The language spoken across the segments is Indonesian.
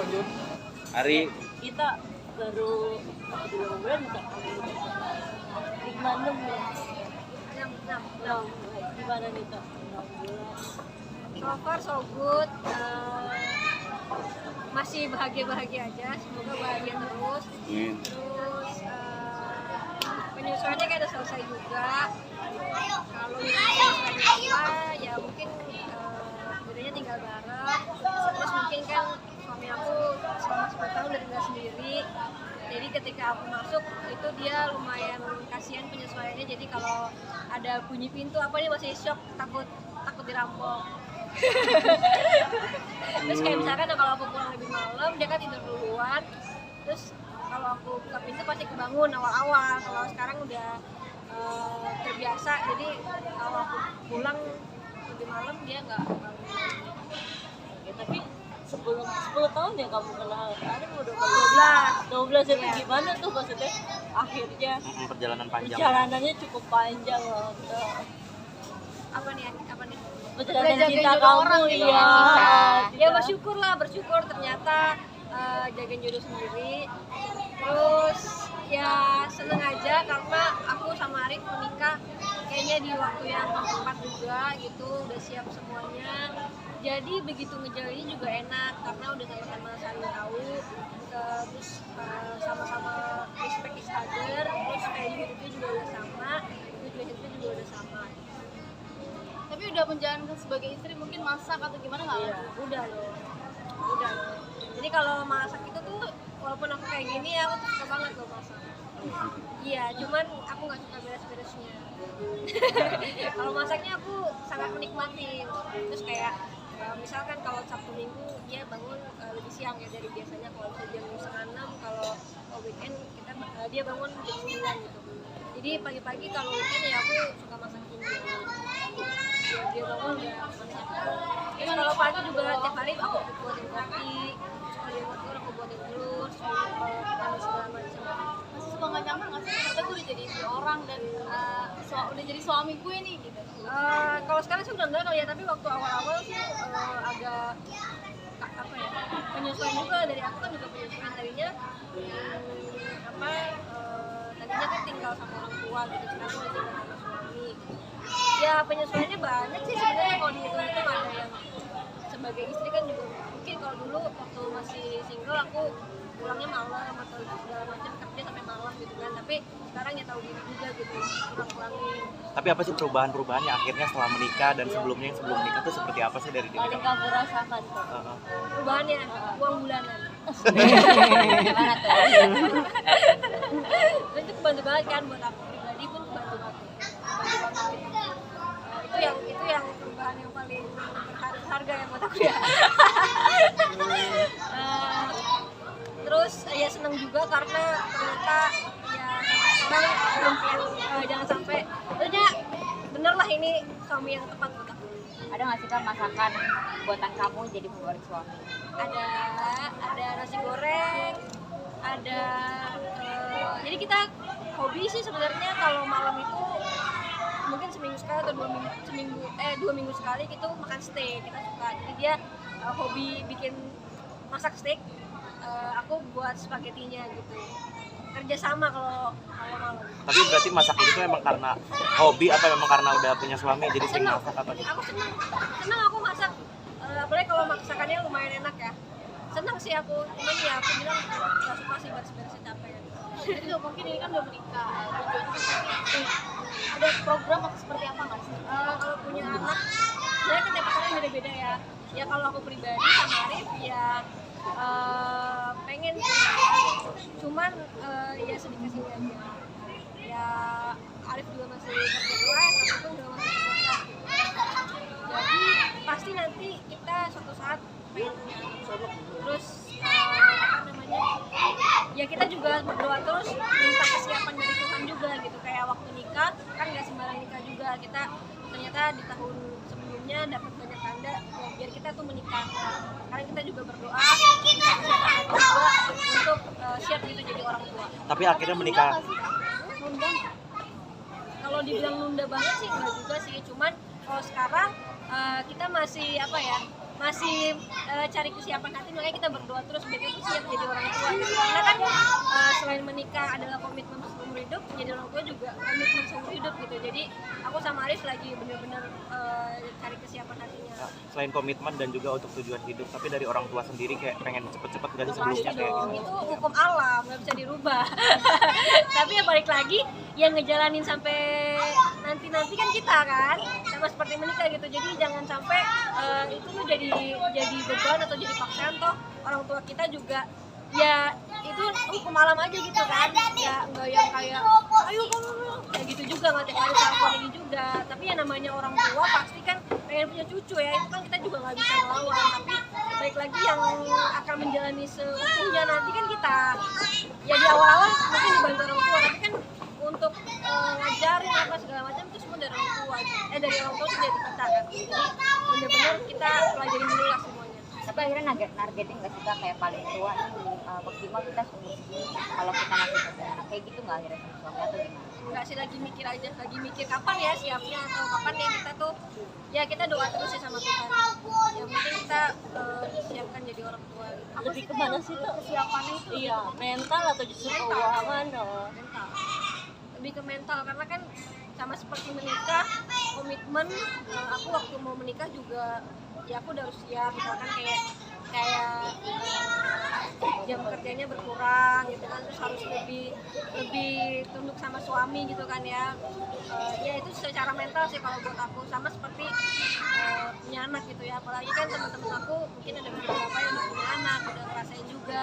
lanjut. Ari Kita baru 2 bulan udah 5-6 ya. 6. Gimana nih Kak? 6 bulan. So far so good. Masih bahagia aja, semoga bahagia terus. Terus penyesuaiannya kayak udah selesai juga. Kalau penyesuaiannya apa, ya mungkin bedanya tinggal bareng. Terus mungkin kan suami aku selama 10 tahun udah tinggal sendiri. Jadi ketika aku masuk itu dia lumayan kasihan penyesuaiannya. Jadi kalau ada bunyi pintu apa dia masih shock, takut dirampok. Terus kayak misalkan kalau aku pulang lebih malam dia kan tidur duluan, terus kalau aku buka pintu pasti kebangun awal-awal. Kalau sekarang udah terbiasa, jadi kalau aku pulang lebih malam dia nggak bangun. Ya, tapi 10 tahun ya kamu kenal Arif udah 12 itu Iya. gimana tuh maksudnya akhirnya perjalanan panjang. perjalanannya cukup panjang loh. Apa nih? Perjalanan Udah cinta jagain kamu orang gitu, iya. Ya bersyukur ternyata jagain jodoh sendiri. Terus ya seneng aja karena aku sama Arif menikah kayaknya di waktu yang tepat juga gitu, udah siap semuanya. Jadi begitu ngejalanin juga enak karena udah sama-sama saling tahu, terus sama-sama respect each other, terus kayak hidupnya juga udah sama, tujuan hidupnya juga udah sama. Tapi udah menjalankan sebagai istri mungkin masak atau gimana nggak? Iya, udah loh. Jadi kalau masak itu tuh walaupun aku kayak gini ya aku tuh suka banget loh masak. Iya, cuman aku nggak suka beres-beresnya. Kalau masaknya aku sangat menikmati. Terus kayak misalkan kalau Sabtu Minggu dia bangun lebih siang ya dari biasanya. Kalau jam 5:30, kalau weekend dia bangun jam 9 gitu. Jadi pagi-pagi kalau weekend ya aku suka masakin dia bangun udah masak. Terus kalau pagi juga tiap hari aku buatin kopi, kalau dia mau telur aku buatin telur, dan segala macam. Masih suka nggak nyaman nggak sih? Ternyata gue udah jadi istri orang dan udah jadi suami gue nih gitu. Kalau sekarang sih udah enggak ya, tapi waktu awal-awal sih agak apa ya, penyesuaian juga dari aku kan juga penyesuaian tadinya tadinya kan tinggal sama orang tua gitu, sekarang udah tinggal sama suami. Ya penyesuaiannya banyak sih sebenarnya kalau dihitung-hitung. Ada yang sebagai istri kan juga mungkin kalau dulu waktu masih single aku pulangnya malam atau segala macam kerja sampai malam gitu kan, tapi sekarang ya tahu diri juga gitu, pulang-pulangin. Tapi apa sih perubahannya akhirnya setelah menikah dan sebelum menikah tuh seperti apa sih dari diri Paling kamu? kamu rasakan tuh. Perubahannya uang bulanan. Gimana tuh? Dan itu kebantu banget kan buat aku pribadi pun kebantu banget. Itu yang perubahan yang paling berharga ya buat aku ya. Terus ya seneng juga karena ternyata ya sekarang jangan sampai ternyata bener lah ini suami yang tepat buat aku. Ada nggak sih kan masakan buatan kamu jadi favorit suami? Ada nasi goreng, ada jadi kita hobi sih sebenarnya kalau malam itu mungkin seminggu sekali atau 2 minggu sekali gitu makan steak, kita suka. Jadi dia hobi bikin masak steak, aku buat spaghettinya gitu. Kerja sama kalau malam. Tapi berarti masak itu emang karena hobi atau memang karena udah punya suami jadi sering Senang. masak apa gitu? Aku senang aku masak, apalagi kalau masakannya lumayan enak ya. Senang sih aku, cuman ya aku bilang gak suka sih beres-beresnya capek ya. Jadi mungkin ini kan udah menikah, tujuannya ada program atau seperti apa nggak sih? Kalau punya anak, sebenarnya kan tiap orang beda-beda ya. Ya kalau aku pribadi sama Arif ya pengen sih, cuman ya sedikit-sedikit aja. Ya Arif juga masih kerja keras, aku pun juga masih kerja keras. Jadi pasti nanti kita suatu saat pengen punya anak. Terus apa namanya? Ya kita juga berdoa terus minta kesiapan dari Tuhan juga gitu. Kayak waktu nikah kan nggak sembarang nikah juga. Kita ternyata di tahun sebelumnya dapat banyak tanda ya, biar kita tuh menikah. Karena kita juga berdoa minta kesiapan dari juga untuk siap gitu jadi orang tua. Tapi akhirnya menikah. Nunda. Kalau dibilang nunda banget sih enggak juga sih. Cuman kalau sekarang kita masih apa ya? cari kesiapan hati, makanya kita berdoa terus biar kita siap jadi orang tua gitu. Karena kan selain menikah adalah komitmen seumur hidup, jadi orang tua juga komitmen seumur hidup gitu. Jadi aku sama Arif lagi bener-bener cari kesiapan hatinya. Nah, selain komitmen dan juga untuk tujuan hidup, tapi dari orang tua sendiri kayak pengen cepet-cepet gak sih sebelumnya Pasti kayak dong, gitu? itu hukum alam, nggak bisa dirubah. Tapi ya balik lagi, yang ngejalanin sampai nanti kan kita kan, sama seperti menikah gitu. Jadi jangan sampai itu tuh jadi beban atau jadi paksaan toh orang tua kita juga ya itu hukum alam aja gitu kan, ya nggak yang kayak ayo kamu kayak gitu juga, nggak tiap hari telepon ini juga. Tapi ya namanya orang tua pasti kan pengen punya cucu ya, itu kan kita juga nggak bisa melawan. Tapi baik lagi yang akan menjalani seutuhnya nanti kan kita ya di awal-awal mungkin dibantu orang tua, tapi kan untuk ngajarin apa segala macam itu semua dari orang tua, dari orang tua itu jadi kita kan. Jadi bener-bener kita pelajarin dulu lah semuanya. Tapi akhirnya nargetin nggak sih Kak, kayak paling tua nih maksimal kita umur segini kalau kita masih punya anak, kayak gitu nggak akhirnya sama suami atau gimana? Enggak sih, lagi mikir kapan ya siapnya atau kapan ya kita tuh ya kita doa terus sih sama Tuhan. Yang penting kita disiapkan jadi orang tua. Lebih kemana sih tuh kesiapannya itu? Iya, mental atau justru keuangan? Mental. Lebih ke mental karena kan sama seperti menikah, komitmen. Aku waktu mau menikah juga ya aku udah harus siap, misalkan kayak jam kerjanya berkurang gitu kan, terus harus lebih tunduk sama suami gitu kan ya. Ya itu secara mental sih kalau buat aku, sama seperti punya anak gitu ya. Apalagi kan teman-teman aku mungkin ada beberapa yang udah punya anak, udah ngerasain juga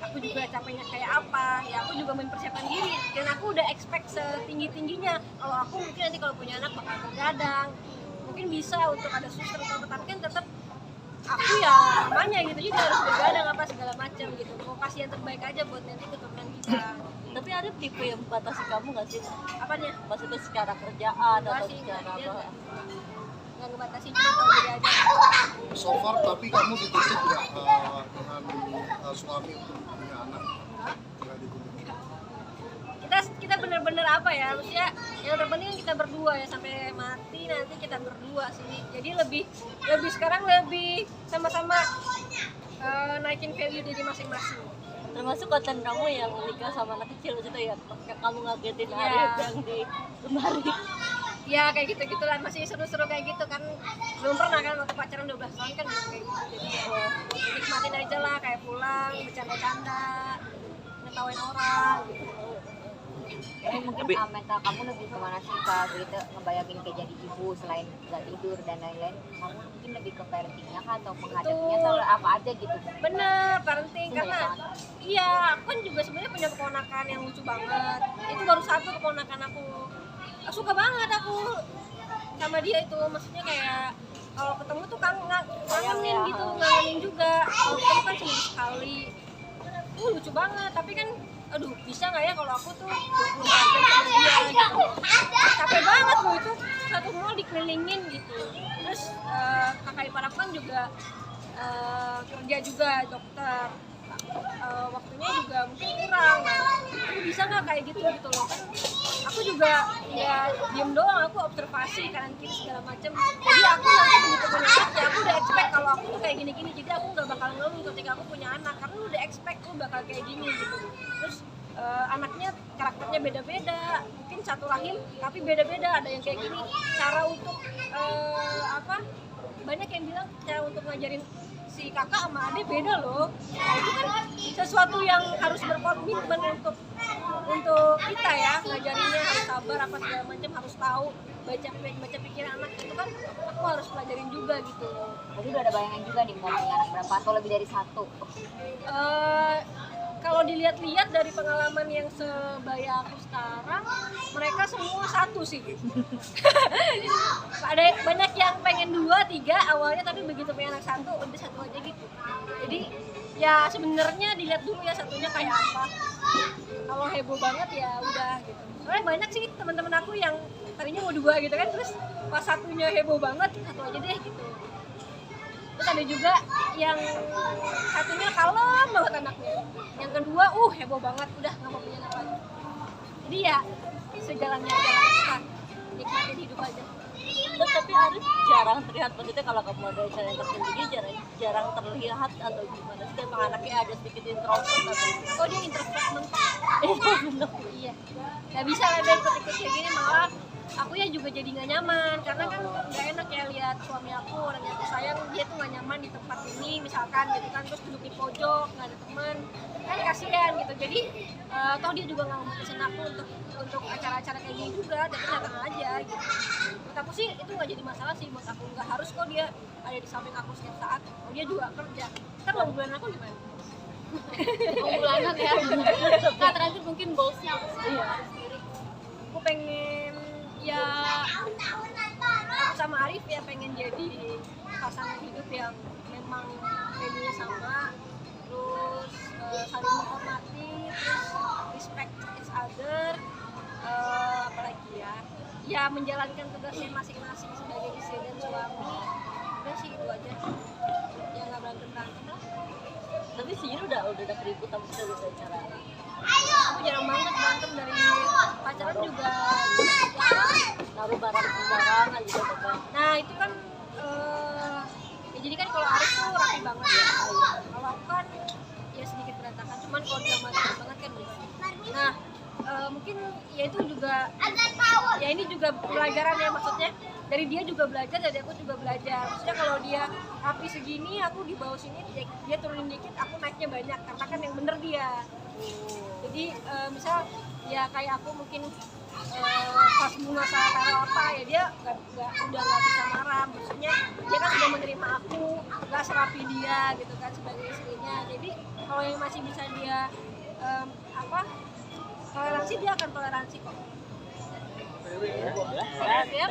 aku juga capeknya kayak apa ya. Aku juga mempersiapkan diri dan aku udah expect setinggi-tingginya kalau aku mungkin nanti kalau punya anak bakal begadang, mungkin bisa untuk ada suster atau apa, tapi kan tetap aku ya namanya gitu juga harus begadang apa segala macam gitu. Mau kasih yang terbaik aja buat nanti keturunan kita. Tapi Arif tipe yang membatasi kamu nggak sih? Apanya? Maksudnya secara kerjaan atau Masih secara dia apa? nggak ngebatasi, cuma tahu diri aja. So far tapi kamu dituntut nggak dengan suami untuk punya anak? Nggak dituntut. Kita bener-bener apa ya, maksudnya yang terpenting kan kita berdua ya, sampai mati nanti kita berdua sih. Jadi lebih sekarang lebih sama-sama naikin value diri masing-masing. Termasuk konten kamu yang nikah sama anak kecil itu ya, kamu ngagetin Iya. Arif yang di lemari. Ya kayak gitu-gitulah, masih seru-seru kayak gitu kan. Belum pernah kan waktu pacaran 12 tahun kan belum kayak gitu. Jadi nikmatin aja lah, kayak pulang, bercanda-canda, ngetawain orang gitu. Tapi mungkin mental kamu lebih kemana sih Kak, gitu ngebayangin kayak jadi ibu selain nggak tidur dan lain-lain, kamu mungkin lebih ke parentingnya kah atau menghadapinya atau apa aja gitu? Bener, parenting karena iya, aku kan juga sebenarnya punya keponakan yang lucu banget. Itu baru satu keponakan aku. Suka banget aku sama dia itu, maksudnya kayak kalau ketemu tuh kangenin gitu, ngangenin juga. Kalau ketemu kan seminggu sekali. Lucu banget, tapi kan aduh bisa nggak ya kalau aku tuh 24 jam sama dia gitu. Capek banget loh itu, satu mall dikelilingin gitu. Terus kakak ipar aku kan juga kerja juga dokter, waktunya juga mungkin kurang. Nah, bisa nggak kayak gitu loh kan? Aku juga ya diem doang, aku observasi kanan kiri segala macem. Jadi aku nanti begitu punya anak ya aku udah expect kalau aku tuh kayak gini-gini. Jadi aku nggak bakal ngeluh ketika aku punya anak karena lu udah expect lu bakal kayak gini gitu. Terus anaknya karakternya beda-beda, mungkin satu rahim tapi beda-beda. Ada yang kayak gini, cara untuk banyak yang bilang cara untuk ngajarin si kakak sama adik beda loh. Nah, itu kan sesuatu yang harus berkomitmen untuk kita ya, ngajarinnya harus sabar apa segala macam, harus tahu baca pikiran anak itu kan aku harus pelajarin juga gitu. Jadi udah ada bayangan juga nih mau punya anak berapa atau lebih dari satu? Kalau dilihat-lihat dari pengalaman yang sebaya aku sekarang, mereka semua satu sih. Ada banyak yang pengen 2, 3 awalnya, tapi begitu punya anak satu, udah satu aja gitu. Jadi ya sebenarnya dilihat dulu ya satunya kayak apa. Kalau heboh banget ya udah gitu. Soalnya banyak sih teman-teman aku yang tadinya mau 2 gitu kan, terus pas satunya heboh banget, satu aja deh gitu. Terus ada juga yang satunya kalem banget anaknya, yang kedua heboh banget, udah nggak mau punya anak lagi. Jadi ya sejalannya aja lah, nikmatin hidup aja. Tapi Arif jarang terlihat, maksudnya kalau kamu ada acara yang tertentu dia jarang terlihat atau gimana sih? Emang anaknya ada sedikit introvert atau gimana? Oh dia introvert mentok. Iya. Gak bisa lah dia ikut-ikut kayak gini, malah aku ya juga jadi gak nyaman karena kan gak enak ya lihat suami aku, orang yang aku sayang dia tuh gak nyaman di tempat ini misalkan gitu kan, terus duduk di pojok gak ada teman kan kasihan gitu. Jadi toh dia juga gak memutusin aku untuk acara-acara kayak gini juga, tapi datang aja gitu. Menurut aku sih itu gak jadi masalah sih, buat aku gak harus kok dia ada di samping aku setiap saat. Oh, dia juga kerja. Kan bulan aku gimana? Unggulan ya. Nah terakhir mungkin goalsnya apa sih sendiri? Aku pengen ya aku sama Arif ya pengen jadi pasangan hidup yang memang value-nya sama, terus saling menghormati, terus respect each other, apalagi ya menjalankan tugasnya masing-masing sebagai istri dan suami. Udah sih itu aja, ya nggak berantem lah. Tapi sih udah keribut tapi sudah acara. Aku jarang banget berantem, dari pacaran juga ya. Taruh barang sembarangan gitu kan. Nah itu kan ya jadi kan kalau Arif tuh rapi banget ya, kalau aku kan ya sedikit berantakan, cuman kalau dia mati banget kan bisa. Nah mungkin ya itu juga ya ini juga pelajaran ya, maksudnya dari dia juga belajar, dari aku juga belajar. Maksudnya kalau dia rapi segini, aku di bawah sini, dia turunin dikit, aku naiknya banyak karena kan yang bener dia. Jadi misal ya kayak aku mungkin pas bunga salah taruh apa ya dia udah nggak bisa marah, maksudnya dia kan sudah menerima aku nggak serapi dia gitu kan sebagai istrinya. Jadi kalau yang masih bisa dia toleransi, dia akan toleransi kok. Ya,